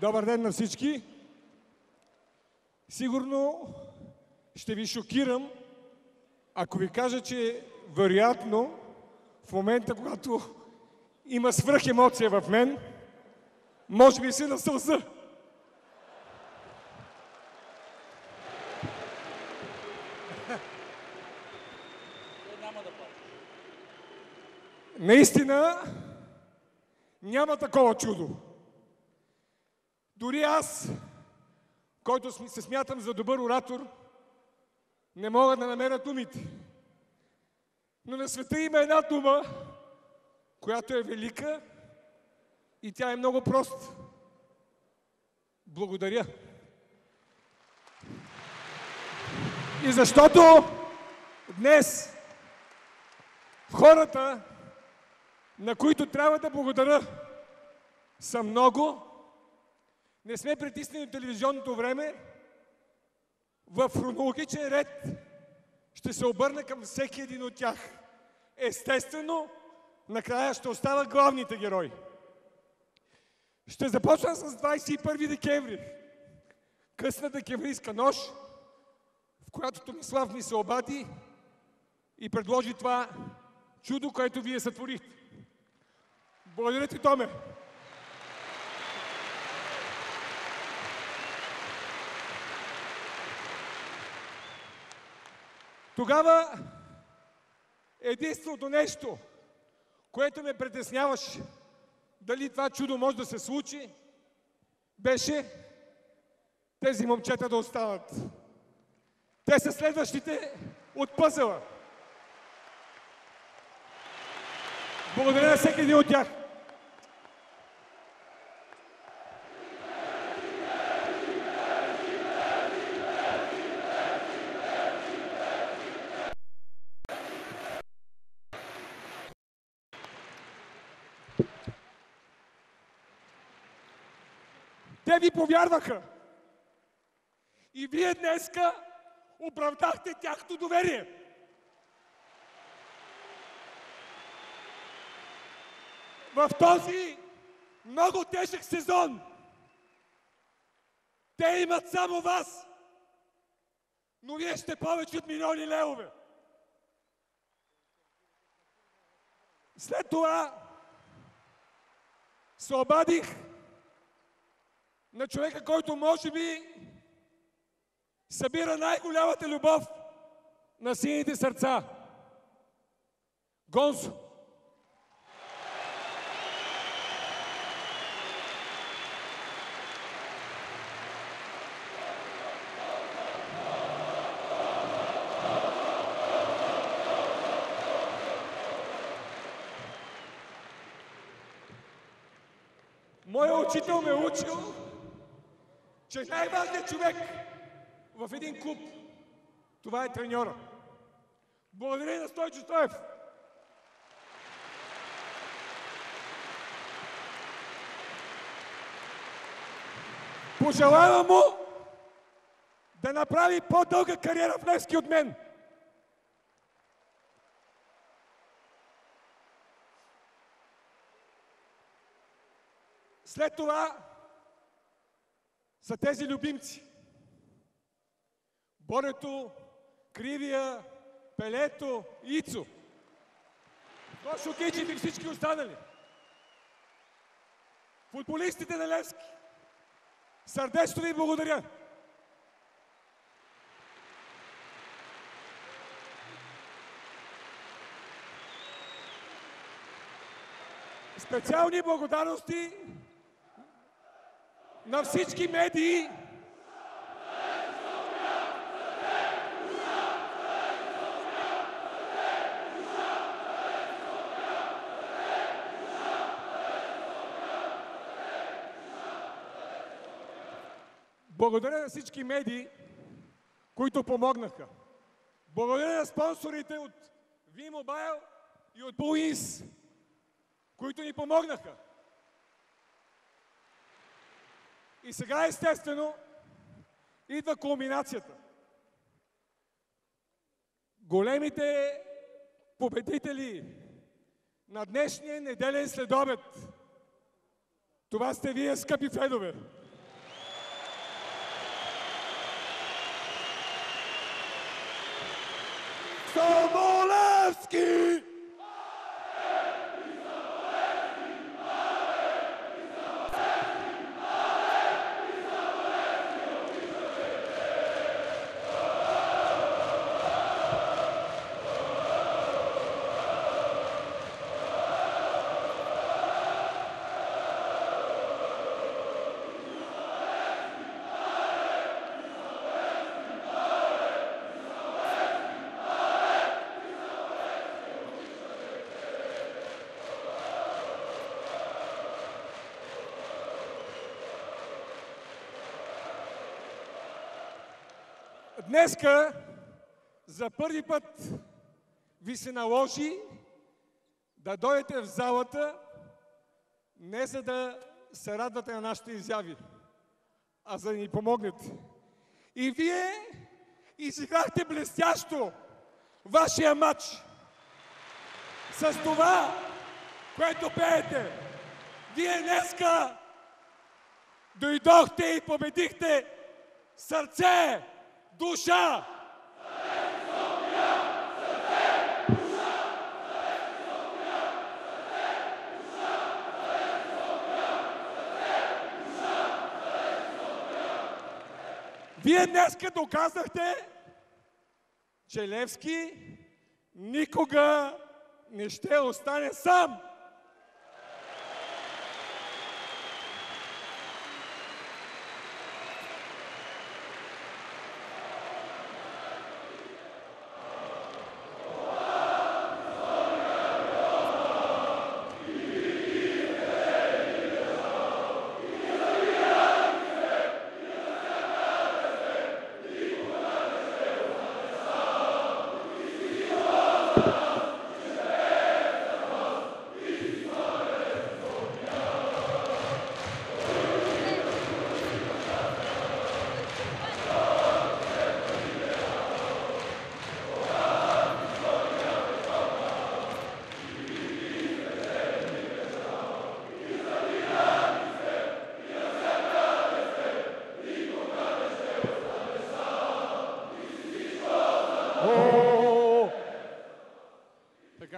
Добър ден на всички! Сигурно ще ви шокирам, ако ви кажа, че вероятно в момента, когато има свръхемоция в мен, може би се насълза. Наистина няма такова чудо. Дори аз, който се смятам за добър оратор, не мога да намеря думите. Но на света има една дума, която е велика и тя е много проста. Благодаря. И защото днес хората, на които трябва да благодаря, са много. Не сме притиснали от телевизионното време. В хронологичен ред ще се обърна към всеки един от тях. Естествено, накрая ще остават главните герои. Ще започна с 21 декември. Късна декемврийска нощ, в която Томислав ми се обади и предложи това чудо, което вие сътворихте. Благодаря ти, Томе! Тогава единственото нещо, което ме притесняваше дали това чудо може да се случи, беше тези момчета да останат. Те са следващите от пъзела. Благодаря на всеки един от тях. Те ви повярваха. И вие днеска оправдахте тяхното доверие. В този много тежък сезон те имат само вас, но вие ще повече от милиони левове. След това се обадих на човека, който може би събира най-голямата любов на сините сърца. Гонзо. Моят учител ме е учил, че най-важният човек в един клуб, това е треньора. Благодаря на Стойчо Стоев. Пожелавам му да направи по-дълга кариера в Левски от мен. След това са тези любимци. Борето, Кривия, Пелето, Ицо. Тошо Кичев и всички останали. Футболистите на Левски. Сърдечно ви благодаря. Специални благодарности на всички медии, благодаря на всички медии, които помогнаха. Благодаря на спонсорите от V-Mobile и от Bullins, които ни помогнаха. И сега естествено идва кулминацията. Големите победители на днешния неделен следобед. Това сте вие, скъпи фенове. Само Левски! Днеска за първи път ви се наложи да дойдете в залата не за да се радвате на нашите изяви, а за да ни помогнете. И вие изиграхте блестящо вашия матч с това, което пеете. Вие днеска дойдохте и победихте сърце, душа! Вие днеска доказахте, че Левски никога не ще остане сам.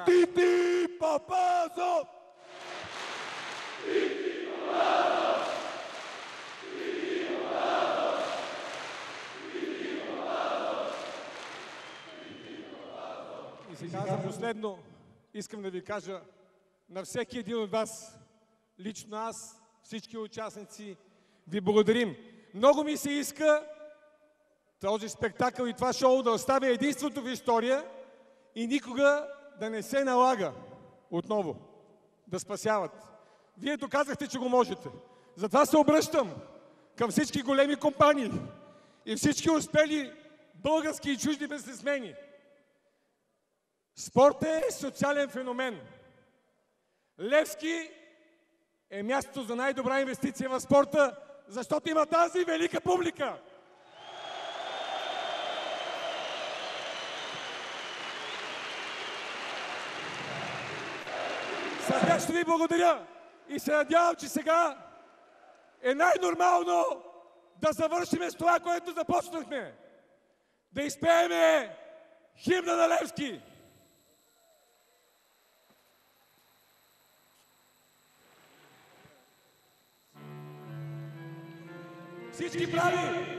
Тити Папазов! И сега за последно искам да ви кажа на всеки един от вас, лично аз, всички участници, ви благодарим. Много ми се иска този спектакъл и това шоу да оставя единството в история и никога да не се налага отново да спасяват. Вие доказахте, че го можете. Затова се обръщам към всички големи компании и всички успели български и чужди бизнесмени. Спортът е социален феномен. Левски е мястото за най-добра инвестиция в спорта, защото има тази велика публика. Сега ще ви благодаря и се надявам, че сега е най-нормално да завършим с това, което започнахме. Да изпееме химна на Левски. Всички прави!